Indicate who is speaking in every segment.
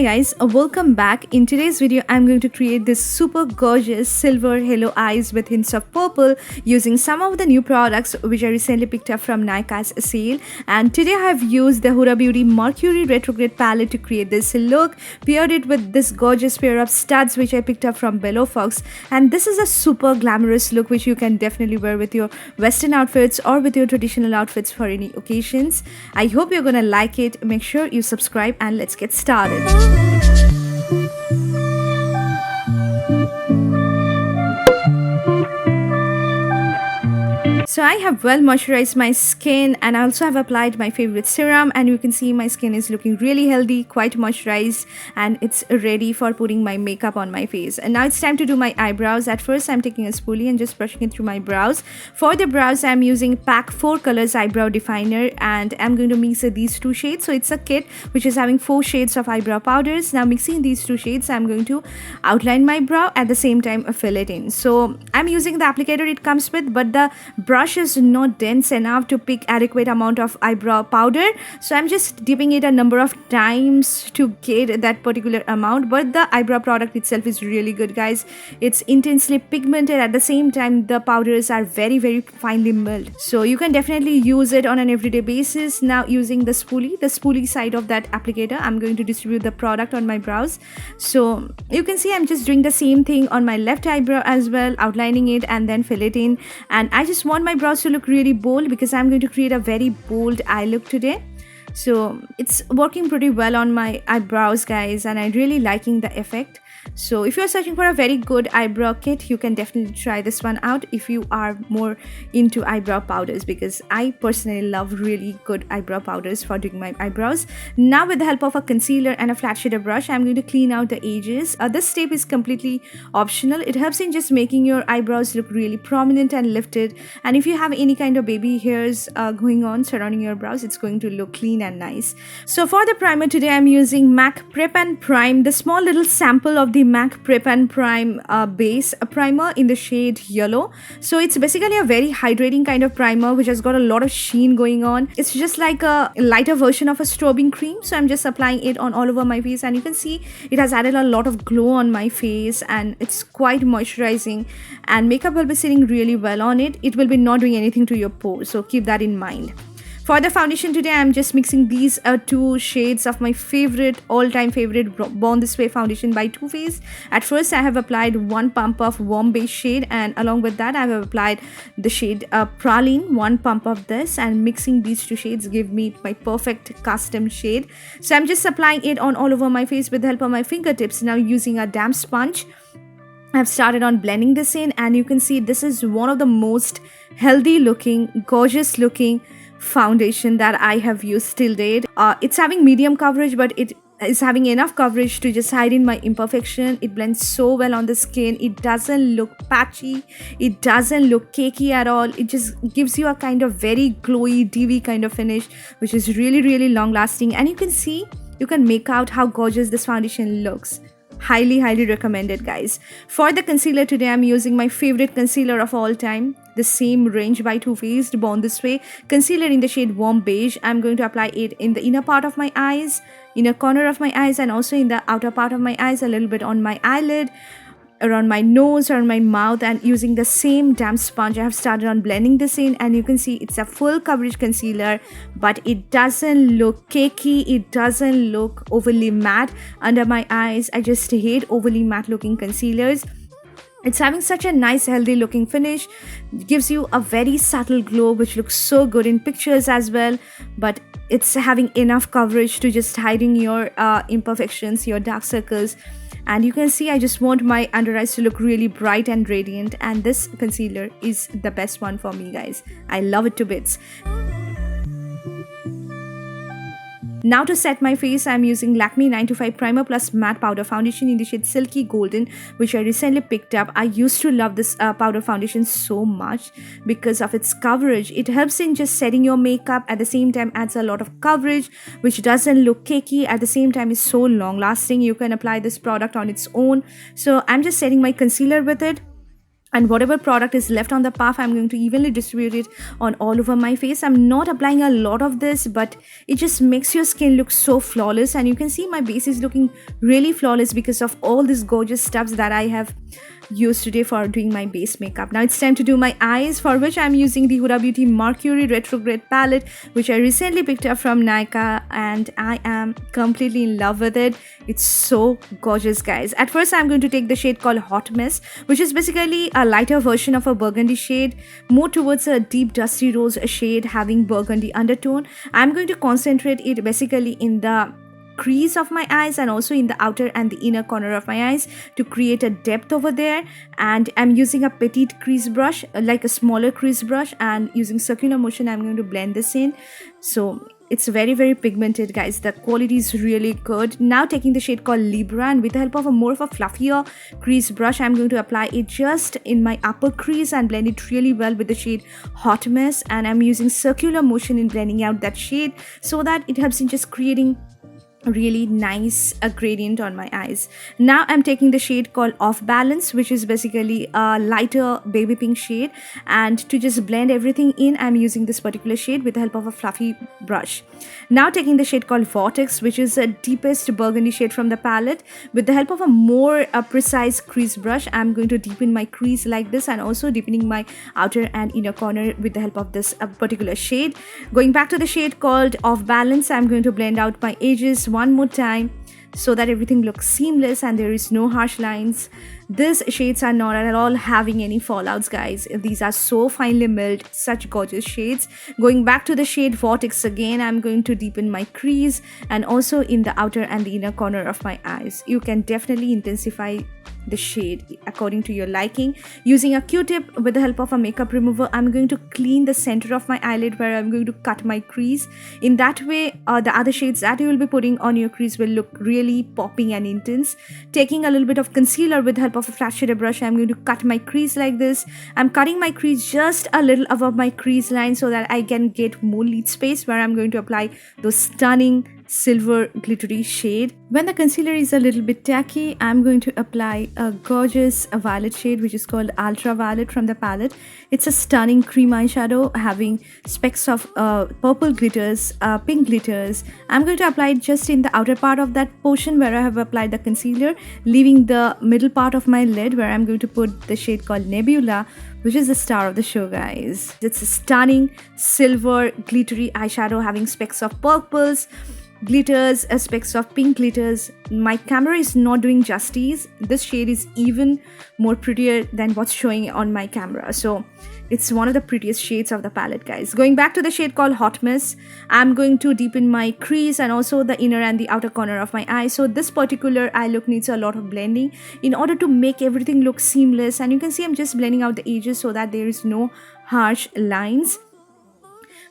Speaker 1: guys, welcome back. In today's video I'm going to create this super gorgeous silver halo eyes with hints of purple using some of the new products which I recently picked up from NYKAASalehaul. And today I have used the Huda Beauty Mercury Retrograde palette to create this look, paired it with this gorgeous pair of studs which I picked up from Bello Fox. And this is a super glamorous look which you can definitely wear with your western outfits or with your traditional outfits for any occasions. I hope you're gonna like it. Make sure you subscribe and let's get started. So I have well moisturized my skin and I also have applied my favorite serum, and you can see my skin is looking really healthy, quite moisturized, and it's ready for putting my makeup on my face. And now it's time to do my eyebrows. At first I'm taking a spoolie and just brushing it through my brows. For the brows I'm using Pack 4 Colors Eyebrow Definer, and I'm going to mix these two shades. So it's a kit which is having 4 shades of eyebrow powders. Now mixing these two shades, I'm going to outline my brow, at the same time fill it in. So I'm using the applicator it comes with, but the brush is not dense enough to pick adequate amount of eyebrow powder, so I'm just dipping it a number of times to get that particular amount. But the eyebrow product itself is really good, guys. It's intensely pigmented, at the same time the powders are very finely milled, so you can definitely use it on an everyday basis. Now using the spoolie side of that applicator, I'm going to distribute the product on my brows. So you can see I'm just doing the same thing on my left eyebrow as well, outlining it and then fill it in. And I just want my brows to look really bold because I'm going to create a very bold eye look today. So it's working pretty well on my eyebrows, guys, and I'm really liking the effect. So if you're searching for a very good eyebrow kit, you can definitely try this one out if you are more into eyebrow powders, because I personally love really good eyebrow powders for doing my eyebrows. Now with the help of a concealer and a flat shader brush, I'm going to clean out the edges. This step is completely optional. It helps in just making your eyebrows look really prominent and lifted, and if you have any kind of baby hairs going on surrounding your brows, it's going to look clean and nice. So for the primer today, I'm using MAC Prep and Prime, the small little sample of the MAC Prep and Prime base primer in the shade yellow. So it's basically a very hydrating kind of primer which has got a lot of sheen going on. It's just like a lighter version of a strobing cream. So I'm just applying it on all over my face, and you can see it has added a lot of glow on my face, and it's quite moisturizing, and makeup will be sitting really well on it. It will be not doing anything to your pores, so keep that in mind. For the foundation today, I'm just mixing these two shades of my favorite, all-time favorite Born This Way foundation by TooFaced. At first, I have applied one pump of warm beige shade, and along with that, I have applied the shade Praline, one pump of this, and mixing these two shades give me my perfect custom shade. So I'm just applying it on all over my face with the help of my fingertips. Now using a damp sponge, I've started on blending this in, and you can see this is one of the most healthy looking, gorgeous looking foundation that I have used till date. It's having medium coverage, but it is having enough coverage to just hide in my imperfection. It blends so well on the skin. It doesn't look patchy, it doesn't look cakey at all. It just gives you a kind of very glowy, dewy kind of finish, which is really long lasting. And you can see, you can make out how gorgeous this foundation looks. Highly recommended, guys. For the concealer today, I'm using my favorite concealer of all time, the same range by TooFaced, Born This Way concealer in the shade warm beige. I'm going to apply it in the inner part of my eyes, inner corner of my eyes, and also in the outer part of my eyes, a little bit on my eyelid, around my nose, around my mouth. And using the same damp sponge, I have started on blending this in, and you can see it's a full coverage concealer, but it doesn't look cakey, it doesn't look overly matte under my eyes. I just hate overly matte looking concealers. It's having such a nice healthy looking finish. It gives you a very subtle glow which looks so good in pictures as well, but it's having enough coverage to just hiding your imperfections, your dark circles. And you can see I just want my under eyes to look really bright and radiant, and this concealer is the best one for me, guys. I love it to bits. Now to set my face, I'm using Lakme 925 Primer Plus Matte Powder Foundation in the shade Silky Golden, which I recently picked up. I used to love this powder foundation so much because of its coverage. It helps in just setting your makeup, at the same time adds a lot of coverage, which doesn't look cakey, at the same time is so long lasting. You can apply this product on its own. So I'm just setting my concealer with it. and whatever product is left on the puff, I'm going to evenly distribute it on all over my face. I'm not applying a lot of this, but it just makes your skin look so flawless, and you can see my base is looking really flawless because of all these gorgeous stuffs that I have used today for doing my base makeup. Now it's time to do my eyes, for which I'm using the Huda Beauty Mercury Retrograde palette, which I recently picked up from Nykaa, and I am completely in love with it. It's so gorgeous, guys. At first, I'm going to take the shade called Hot Mess, which is basically a lighter version of a burgundy shade, more towards a deep dusty rose shade having burgundy undertone. I'm going to concentrate it basically in the crease of my eyes and also in the outer and the inner corner of my eyes to create a depth over there. And I'm using a petite crease brush, like a smaller crease brush, and using circular motion I'm going to blend this in. So it's very pigmented, guys. The quality is really good. Now taking the shade called Libra, and with the help of a more of a fluffier crease brush, I'm going to apply it just in my upper crease and blend it really well with the shade Hot Mess. And I'm using circular motion in blending out that shade so that it helps in just creating really nice gradient on my eyes. Now I'm taking the shade called Off Balance, which is basically a lighter baby pink shade, and to just blend everything in, I'm using this particular shade with the help of a fluffy brush. Now taking the shade called Vortex, which is the deepest burgundy shade from the palette, with the help of a more precise crease brush, I'm going to deepen my crease like this, and also deepening my outer and inner corner with the help of this particular shade. Going back to the shade called Off Balance, I'm going to blend out my edges one more time so that everything looks seamless and there is no harsh lines. These shades are not at all having any fallouts, guys. These are so finely milled, such gorgeous shades. Going back to the shade Vortex again, I'm going to deepen my crease and also in the outer and the inner corner of my eyes. You can definitely intensify the shade according to your liking. Using a Q-tip with the help of a makeup remover, I'm going to clean the center of my eyelid where I'm going to cut my crease. In that way, the other shades that you will be putting on your crease will look really popping and intense. Taking a little bit of concealer with the help of a flat shader brush, I'm going to cut my crease like this. I'm cutting my crease just a little above my crease line so that I can get more lid space, where I'm going to apply those stunning silver glittery shade. When the concealer is a little bit tacky, I'm going to apply a gorgeous violet shade which is called Ultraviolet from the palette. It's a stunning cream eyeshadow having specks of purple glitters, pink glitters. I'm going to apply it just in the outer part of that portion where I have applied the concealer, leaving the middle part of my lid where I'm going to put the shade called Nebula, which is the star of the show, guys. It's a stunning silver glittery eyeshadow having specks of purples, glitters, specks of pink glitters. My camera is not doing justice. This shade is even more prettier than what's showing on my camera. So it's one of the prettiest shades of the palette, guys. Going back to the shade called Hot Mess, I'm going to deepen my crease and also the inner and the outer corner of my eye. So this particular eye look needs a lot of blending in order to make everything look seamless. And you can see I'm just blending out the edges so that there is no harsh lines.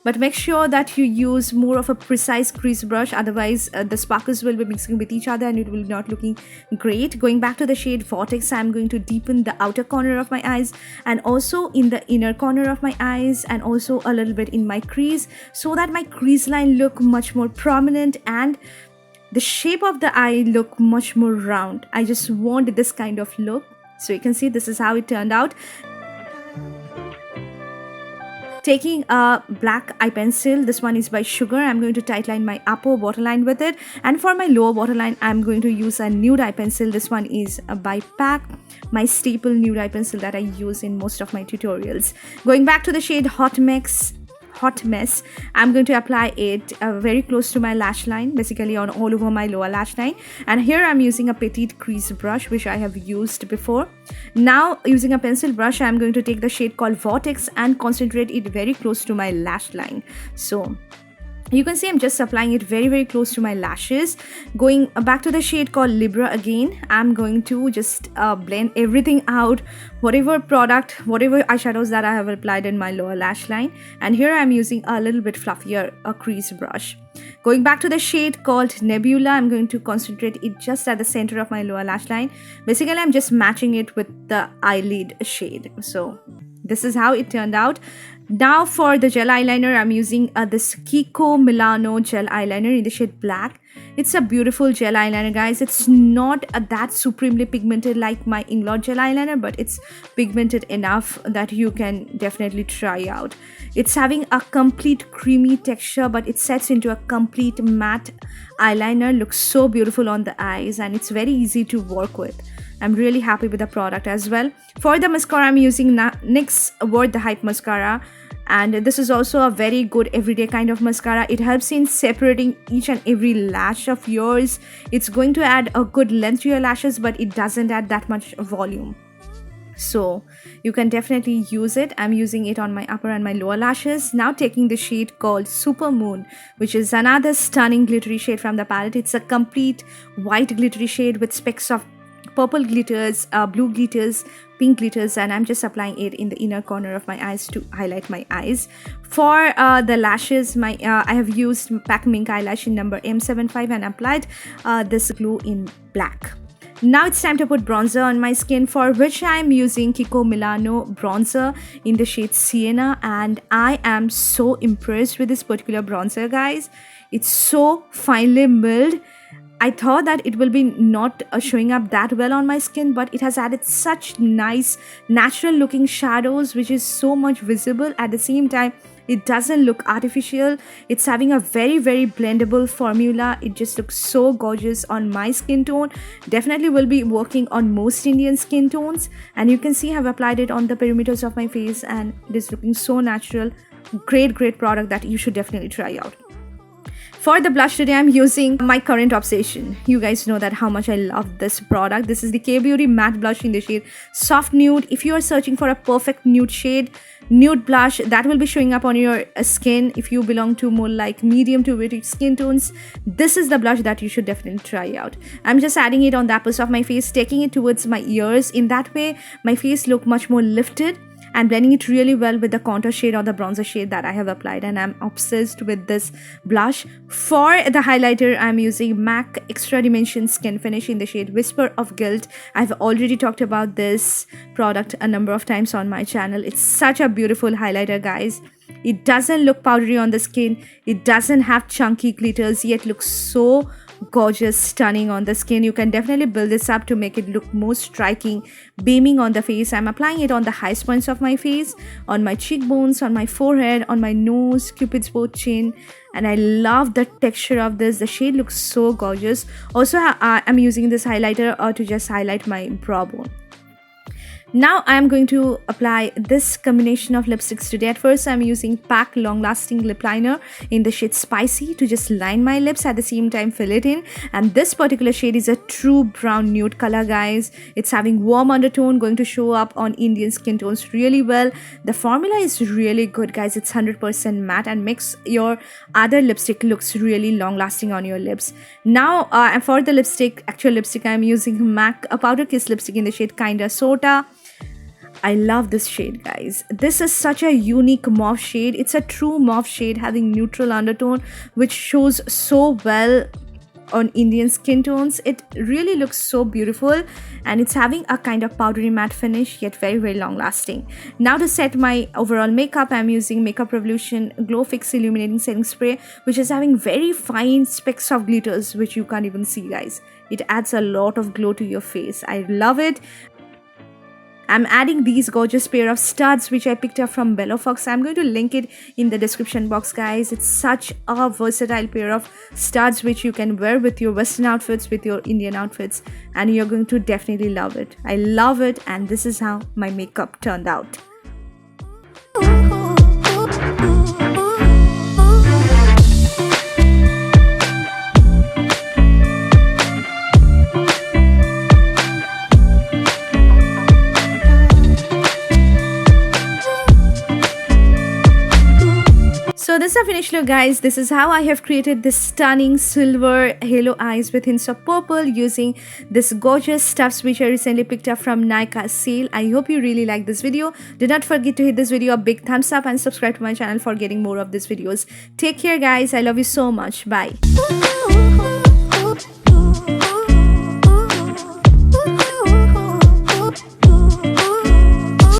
Speaker 1: But make sure that you use more of a precise crease brush, otherwise the sparkles will be mixing with each other and it will not looking great. Going back to the shade Vortex, I'm going to deepen the outer corner of my eyes and also in the inner corner of my eyes and also a little bit in my crease so that my crease line look much more prominent and the shape of the eye look much more round. I just want this kind of look. So you can see this is how it turned out. Taking a black eye pencil, this one is by Sugar, I'm going to tightline my upper waterline with it, and for my lower waterline I'm going to use a nude eye pencil. This one is by PAC, my staple nude eye pencil that I use in most of my tutorials. Going back to the shade Hot Mess, I'm going to apply it very close to my lash line, basically on all over my lower lash line, and here I'm using a petite crease brush which I have used before. Now using a pencil brush, I'm going to take the shade called Vortex and concentrate it very close to my lash line. So you can see I'm just applying it very close to my lashes. Going back to the shade called Libra again, I'm going to just blend everything out, whatever product, whatever eyeshadows that I have applied in my lower lash line, and here I'm using a little bit fluffier crease brush. Going back to the shade called Nebula, I'm going to concentrate it just at the center of my lower lash line. Basically I'm just matching it with the eyelid shade. So this is how it turned out. Now for the gel eyeliner, I'm using this Kiko Milano gel eyeliner in the shade black. It's a beautiful gel eyeliner, guys. It's not that supremely pigmented like my Inglot gel eyeliner, but it's pigmented enough that you can definitely try out. It's having a complete creamy texture, but it sets into a complete matte eyeliner. Looks so beautiful on the eyes, and it's very easy to work with. I'm really happy with the product as well. For the mascara, I'm using NYX Worth the Hype mascara, and this is also a very good everyday kind of mascara. It helps in separating each and every lash of yours. It's going to add a good length to your lashes, but it doesn't add that much volume, so you can definitely use it. I'm using it on my upper and my lower lashes. Now taking the shade called Super Moon, which is another stunning glittery shade from the palette. It's a complete white glittery shade with specks of purple glitters, blue glitters, pink glitters, and I'm just applying it in the inner corner of my eyes to highlight my eyes. For the lashes, I have used Pack Mink eyelash in number M75 and applied this glue in black. Now it's time to put bronzer on my skin, for which I'm using kikomilanobronzer in the shade Sienna, and I am so impressed with this particular bronzer, guys. It's so finely milled. I thought that it will be not showing up that well on my skin, but it has added such nice natural looking shadows, which is so much visible. At the same time, it doesn't look artificial. It's having a very blendable formula. It just looks so gorgeous on my skin tone. Definitely will be working on most Indian skin tones, and you can see I've applied it on the perimeters of my face, and it is looking so natural. Great product that you should definitely try out. For the blush today, I'm using my current obsession. You guys know that how much I love this product. This is the K-Beauty matte blush in the shade Soft Nude. If you are searching for a perfect nude shade, nude blush that will be showing up on your skin, if you belong to more like medium to very skin tones, this is the blush that you should definitely try out. I'm just adding it on the uppers of my face, taking it towards my ears. In that way, my face look much more lifted, and blending it really well with the contour shade or the bronzer shade that I have applied, and I'm obsessed with this blush. For the highlighter, I'm using MAC Extra Dimension Skin Finish in the shade Whisper of Guilt. I've already talked about this product a number of times on my channel. It's such a beautiful highlighter, guys. It doesn't look powdery on the skin. It doesn't have chunky glitters, yet looks so gorgeous, stunning on the skin. You can definitely build this up to make it look more striking, beaming on the face. I'm applying it on the highest points of my face, on my cheekbones, on my forehead, on my nose, cupid's bow, chin, and I love the texture of this. The shade looks so gorgeous. Also, I'm using this highlighter to just highlight my brow bone. Now I'm going to apply this combination of lipsticks today. At first, I'm using PAC Long Lasting Lip Liner in the shade Spicy to just line my lips, at the same time fill it in. And this particular shade is a true brown nude color, guys. It's having warm undertone, going to show up on Indian skin tones really well. The formula is really good, guys. It's 100% matte and makes your other lipstick looks really long lasting on your lips. Now for the actual lipstick, I'm using MAC Powder Kiss lipstick in the shade Kinda SOARTA. I love this shade, guys. This is such a unique mauve shade. It's a true mauve shade having neutral undertone, which shows so well on Indian skin tones. It really looks so beautiful, and it's having a kind of powdery matte finish, yet very long lasting. Now to set my overall makeup, I'm using Makeup Revolution Glow Fix Illuminating Setting Spray, which is having very fine specks of glitters, which you can't even see, guys. It adds a lot of glow to your face. I love it. I'm adding these gorgeous pair of studs which I picked up from Bello Fox. I'm going to link it in the description box, guys. It's such a versatile pair of studs which you can wear with your Western outfits, with your Indian outfits, and you're going to definitely love it. I love it, and this is how my makeup turned out. So this is a finished look, guys. This is how I have created this stunning silver halo eyes with hints of purple using this gorgeous stuffs which I recently picked up from NYKAASalehaul. I hope you really like this video. Do not forget to hit this video a big thumbs up and subscribe to my channel for getting more of these videos. Take care, guys. I love you so much. Bye.